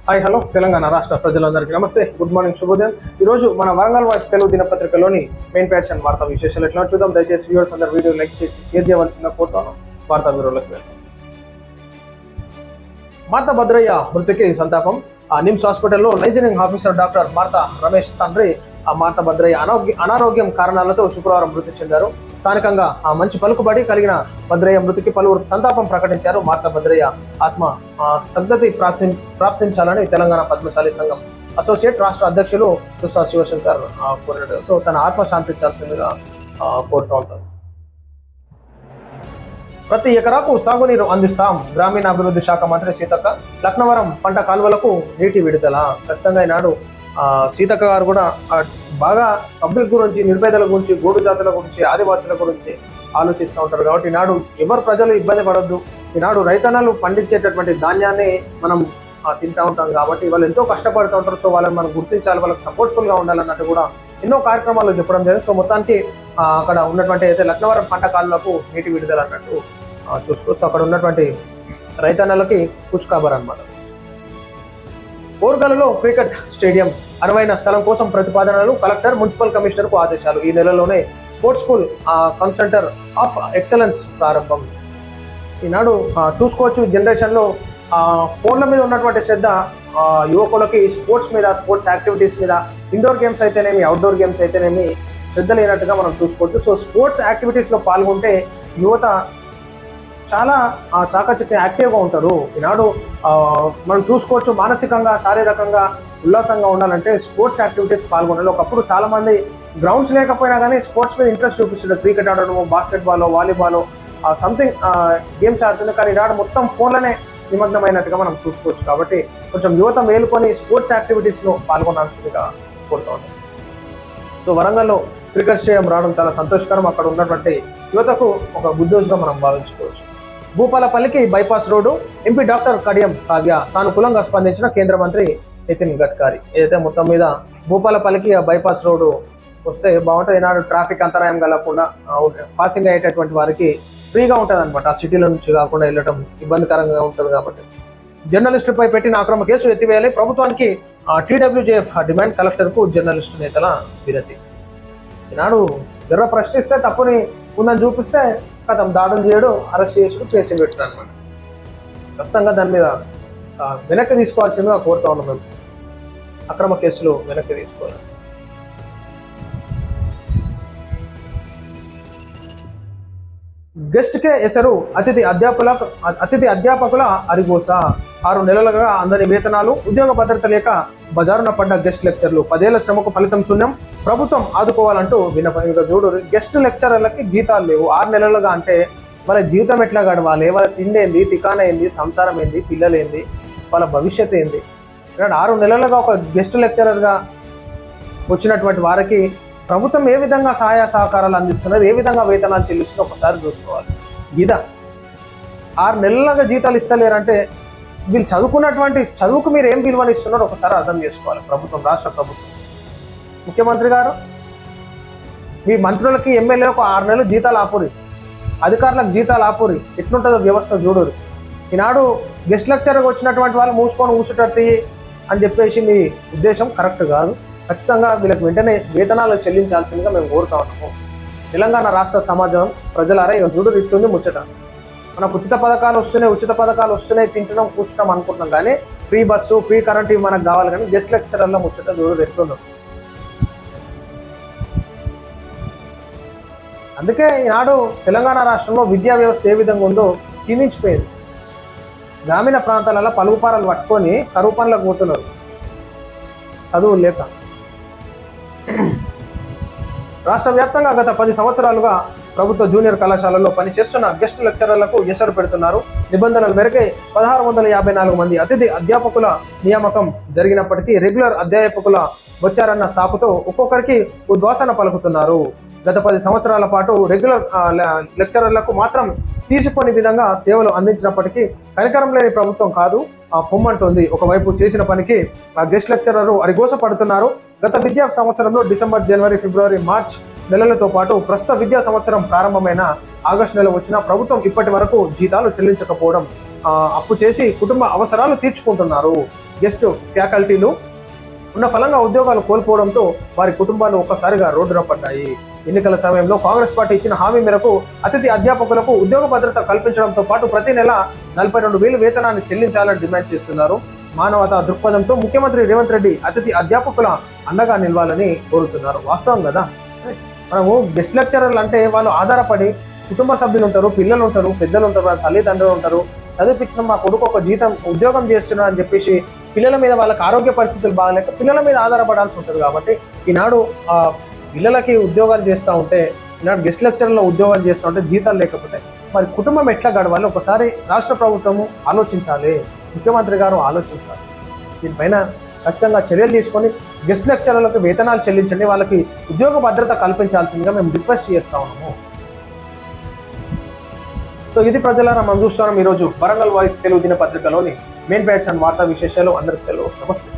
Hi hello Telangana రాష్ట్ర ప్రజలందరికీ నమస్తే, గుడ్ మార్నింగ్, శుభోదయం. ఈరోజు మన వరంగల్ వాయిస్ తెలుగు దినపత్రికలోని మెయిన్ పేజ్ అండ్ వార్తా విశేషాలు ఎట్లా చూద్దాం. దయచేసి వ్యూవర్స్ అందరూ వీడియో లైక్ చేసి షేర్ చేయవలసిన కోరుతాను. వార్తా వివరాలకు వెళ్తాం. మార్తా భద్రయ్య మృతికి సంతాపం. నిమ్స్ హాస్పిటల్లో liaisoning officer doctor Martha Ramesh తండ్రి మార్తా భద్రయ్య అనారోగ్యం కారణాలతో శుక్రవారం మృతి చెందారు. స్థానికంగా మంచి పలుకుబడి కలిగిన భద్రయ్య మృతికి పలువురు సంతాపం ప్రకటించారు. మార్తా భద్రయ్య ఆత్మ సద్గతి ప్రాప్తించాలని తెలంగాణ పద్మశాలి సంఘం అసోసియేట్ రాష్ట్ర అధ్యక్షులు తుషా శివశంకర్ కోరడంతో తన ఆత్మ శాంతించాల్సిందిగా కోరుతూ ఉంటారు. ప్రతి ఎకరాకు సాగునీరు అందిస్తాం. గ్రామీణాభివృద్ధి శాఖ మంత్రి సీతక్క. లక్నవరం పంట కాలువలకు నీటి విడుదల. ఖచ్చితంగా ఈనాడు సీతక్క గారు కూడా బాగా పబ్లిక్ గురించి, నిర్పేదల గురించి, గోడు జాతుల గురించి, ఆదివాసుల గురించి ఆలోచిస్తూ ఉంటారు. కాబట్టి ఈనాడు ఎవరు ప్రజలు ఇబ్బంది పడొద్దు. ఈనాడు రైతన్నలు పండించేటటువంటి ధాన్యాన్ని మనం తింటూ ఉంటాం కాబట్టి వాళ్ళు ఎంతో కష్టపడుతూ ఉంటారు. సో వాళ్ళని మనం గుర్తించాలి, వాళ్ళకి సపోర్ట్ఫుల్గా ఉండాలన్నట్టు కూడా ఎన్నో కార్యక్రమాలు చెప్పడం జరిగింది. సో మొత్తానికి అక్కడ ఉన్నటువంటి అయితే లక్నవరం పంట కాలువలకు నీటి విడుదల అన్నట్టు చూసుకోవచ్చు. అక్కడ ఉన్నటువంటి రైతన్నలకి పుష్కాబర్ అన్నమాట. ఓర్గలలో క్రికెట్ స్టేడియం అనువైన స్థలం కోసం ప్రతిపాదనలు. కలెక్టర్ మున్సిపల్ కమిషనర్ కు ఆదేశాలు. ఈ నెలలోనే స్పోర్ట్స్ స్కూల్ కన్సెంటర్ ఆఫ్ ఎక్సలెన్స్ ప్రారంభం. ఈనాడు చూసుకోవచ్చు, జనరేషన్లో ఫోన్ల మీద ఉన్నటువంటి శ్రద్ధ యువకులకి స్పోర్ట్స్ మీద, స్పోర్ట్స్ యాక్టివిటీస్ మీద, ఇండోర్ గేమ్స్ అయితేనేమి, అవుట్డోర్ గేమ్స్ అయితేనేమి శ్రద్ధ లేనట్టుగా మనం చూసుకోవచ్చు. సో స్పోర్ట్స్ యాక్టివిటీస్లో పాల్గొంటే యువత చాలా చాకచక్య యాక్టివ్గా ఉంటారు. ఈనాడు మనం చూసుకోవచ్చు, మానసికంగా, శారీరకంగా ఉల్లాసంగా ఉండాలంటే స్పోర్ట్స్ యాక్టివిటీస్ పాల్గొనాలి. ఒకప్పుడు చాలా మంది గ్రౌండ్స్ లేకపోయినా కానీ స్పోర్ట్స్ మీద ఇంట్రెస్ట్ చూపిస్తుంటారు. క్రికెట్ ఆడడము, బాస్కెట్బాల్, వాలీబాల్, సంథింగ్ గేమ్స్ ఆడుతుంది. కానీ ఈనాడు మొత్తం ఫోన్లోనే నిమగ్నమైనట్టుగా మనం చూసుకోవచ్చు. కాబట్టి కొంచెం యువత మేలుకొని స్పోర్ట్స్ యాక్టివిటీస్లో పాల్గొనాల్సిందిగా కోరుతూ ఉంటాం. సో వరంగల్లో క్రికెట్ స్టేడియం రావడం చాలా సంతోషకరం. అక్కడ ఉన్నటువంటి యువతకు ఒక గుడ్ న్యూస్గా మనం భావించుకోవచ్చు. భూపాలపల్లికి bypass road. MP doctor Kadiyam Kavya సానుకూలంగా స్పందించిన కేంద్ర మంత్రి నితిన్ గడ్కరీ. ఏదైతే మొత్తం మీద భూపాలపల్లికి బైపాస్ రోడ్డు వస్తే బాగుంటుంది. ఈనాడు ట్రాఫిక్ అంతరాయం కలగకుండా పాసింగ్ అయ్యేటటువంటి వారికి ఫ్రీగా ఉంటుంది అనమాట. ఆ సిటీలో నుంచి కాకుండా వెళ్ళటం ఇబ్బందికరంగా ఉంటుంది. కాబట్టి జర్నలిస్టుపై పెట్టిన అక్రమ కేసు ఎత్తివేయాలి. ప్రభుత్వానికి TWJF డిమాండ్. కలెక్టర్కు జర్నలిస్టు నేతల విరతి. ఈనాడు జర్ర ప్రశ్నిస్తే తప్పుని ఉందని చూపిస్తే కథం దాడులు చేయడం, అరెస్ట్ చేసుడు, కేసులు పెట్టడం అనమాట. ఖచ్చితంగా దాని మీద వెనక్కి తీసుకోవాల్సిందిగా కోరుతా ఉన్నాం. మేము అక్రమ కేసులు వెనక్కి తీసుకోవాలి. గెస్ట్కే ఎసరు. అతిథి అధ్యాపకుల అరిగోస. 6 నెలలుగా అందని వేతనాలు. ఉద్యోగ భద్రత లేక బజారున పడ్డ గెస్ట్ లెక్చర్లు. 10 ఏళ్ల శ్రమకు ఫలితం శూన్యం. ప్రభుత్వం ఆదుకోవాలంటూ వినపంగా చూడు. గెస్ట్ లెక్చరర్లకి జీతాలు లేవు 6 నెలలుగా. అంటే వాళ్ళ జీవితం ఎట్లా గడవాలి? వాళ్ళ తిండి ఏంది, తికాన ఏంది, సంసారం ఏంది, పిల్లలు ఏంది, వాళ్ళ భవిష్యత్ ఏంది? 6 నెలలుగా ఒక గెస్ట్ లెక్చరర్గా వచ్చినటువంటి వారికి ప్రభుత్వం ఏ విధంగా సహాయ సహకారాలు అందిస్తున్నది, ఏ విధంగా వేతనాలు చెల్లిస్తుందో ఒకసారి చూసుకోవాలి. ఇదా 6 నెలలుగా జీతాలు ఇస్తలేరంటే వీళ్ళు చదువుకున్నటువంటి చదువుకు మీరు ఏం విలువనిస్తున్నారో ఒకసారి అర్థం చేసుకోవాలి. ప్రభుత్వం, రాష్ట్ర ప్రభుత్వం, ముఖ్యమంత్రి గారు మీ మంత్రులకి, ఎమ్మెల్యేలకు 6 నెలలు జీతాలు ఆపురి, అధికారులకు జీతాలు ఆపురి. ఎట్లుంటుందో వ్యవస్థ చూడరు. ఈనాడు గెస్ట్ లెక్చర్గా వచ్చినటువంటి వాళ్ళు మూసుకొని ఊసుటట్టు అని చెప్పేసి మీ ఉద్దేశం కరెక్ట్ కాదు. ఖచ్చితంగా వీళ్ళకి వెంటనే వేతనాలు చెల్లించాల్సిందిగా మేము కోరుతా ఉన్నాము. తెలంగాణ రాష్ట్ర సమాజం ప్రజలారా ఇక చూడు ఇట్లుంది ముచ్చట. మనకు ఉచిత పథకాలు వస్తున్నాయి, తింటున్నాం, కూర్చుంటాం అనుకుంటున్నాం. కానీ ఫ్రీ బస్సు, ఫ్రీ కరెంట్ ఇవి మనకు కావాలి. కానీ గెస్ట్ లెక్చరర్ల ముచ్చట చూడు ఎట్లున్నాం. అందుకే ఈనాడు తెలంగాణ రాష్ట్రంలో విద్యా వ్యవస్థ ఏ విధంగా ఉందో క్షీణించిపోయింది. గ్రామీణ ప్రాంతాలలో పలుగుపారాలు పట్టుకొని కరువు పనులకు పోతున్నారు చదువులు లేక. రాష్ట్ర వ్యాప్తంగా గత 10 సంవత్సరాలుగా ప్రభుత్వ జూనియర్ కళాశాలల్లో పనిచేస్తున్న గెస్ట్ లెక్చరర్లకు ఎసరు పెడుతున్నారు. నిబంధనల మేరకే 1654 మంది అతిథి అధ్యాపకుల నియామకం జరిగినప్పటికీ రెగ్యులర్ అధ్యాపకుల వచ్చారన్న సాకుతో ఒక్కొక్కరికి ఉద్వాసన పలుకుతున్నారు. గత 10 సంవత్సరాల పాటు రెగ్యులర్ లెక్చరర్లకు మాత్రం తీసుకొని విధంగా సేవలు అందించినప్పటికీ కనికరం లేని ప్రభుత్వం కాదు పొమ్మంటుంది. ఒకవైపు చేసిన పనికి గెస్ట్ లెక్చరర్ అరిగోస పడుతున్నారు. గత విద్యా సంవత్సరంలో డిసెంబర్, జనవరి, ఫిబ్రవరి, మార్చ్ నెలలతో పాటు ప్రస్తుత విద్యా సంవత్సరం ప్రారంభమైన ఆగస్టు నెల వచ్చినా ప్రభుత్వం ఇప్పటి వరకు జీతాలు చెల్లించకపోవడం అప్పు చేసి కుటుంబ అవసరాలు తీర్చుకుంటున్నారు. గెస్ట్ ఫ్యాకల్టీలు ఉన్న ఫలంగా ఉద్యోగాలు కోల్పోవడంతో వారి కుటుంబాలు ఒక్కసారిగా రోడ్డున పడ్డాయి. ఎన్నికల సమయంలో కాంగ్రెస్ పార్టీ ఇచ్చిన హామీ మేరకు అతిథి అధ్యాపకులకు ఉద్యోగ భద్రత కల్పించడంతో పాటు ప్రతి నెల 42,000 వేతనాన్ని చెల్లించాలని డిమాండ్ చేస్తున్నారు. మానవతా దృక్పథంతో ముఖ్యమంత్రి రేవంత్ రెడ్డి అతిథి అధ్యాపకుల అండగా నిలవాలని కోరుతున్నారు. వాస్తవం కదా, మనము గెస్ట్ లెక్చరర్లు అంటే వాళ్ళు ఆధారపడి కుటుంబ సభ్యులు ఉంటారు, పిల్లలు ఉంటారు, పెద్దలు ఉంటారు, వాళ్ళ తల్లిదండ్రులు ఉంటారు. చదివిపించిన మా కొడుకు ఒక ఉద్యోగం చేస్తున్నారు అని చెప్పేసి పిల్లల మీద వాళ్ళకి ఆరోగ్య పరిస్థితులు బాగాలేక పిల్లల మీద ఆధారపడాల్సి ఉంటుంది. కాబట్టి ఈనాడు పిల్లలకి ఉద్యోగాలు చేస్తూ ఉంటే, ఈనాడు గెస్ట్ లెక్చర్లో ఉద్యోగాలు చేస్తూ ఉంటే జీతాలు లేకపోతే మరి కుటుంబం ఎట్లా గడవాలి? ఒకసారి రాష్ట్ర ప్రభుత్వము ఆలోచించాలి, ముఖ్యమంత్రి గారు ఆలోచించాలి. దీనిపైన ఖచ్చితంగా చర్యలు తీసుకొని గెస్ట్ లెక్చరర్లకు వేతనాలు చెల్లించండి, వాళ్ళకి ఉద్యోగ భద్రత కల్పించాల్సిందిగా మేము రిక్వెస్ట్ చేస్తా ఉన్నాము. సో ఇది ప్రజలారా, మనం చూస్తున్నాం ఈరోజు వరంగల్ వాయిస్ తెలుగు దినపత్రికలోని మెయిన్ ప్యాట్స్ అండ్ వార్తా విశేషాలు. అందరికి సెలవు, నమస్తే.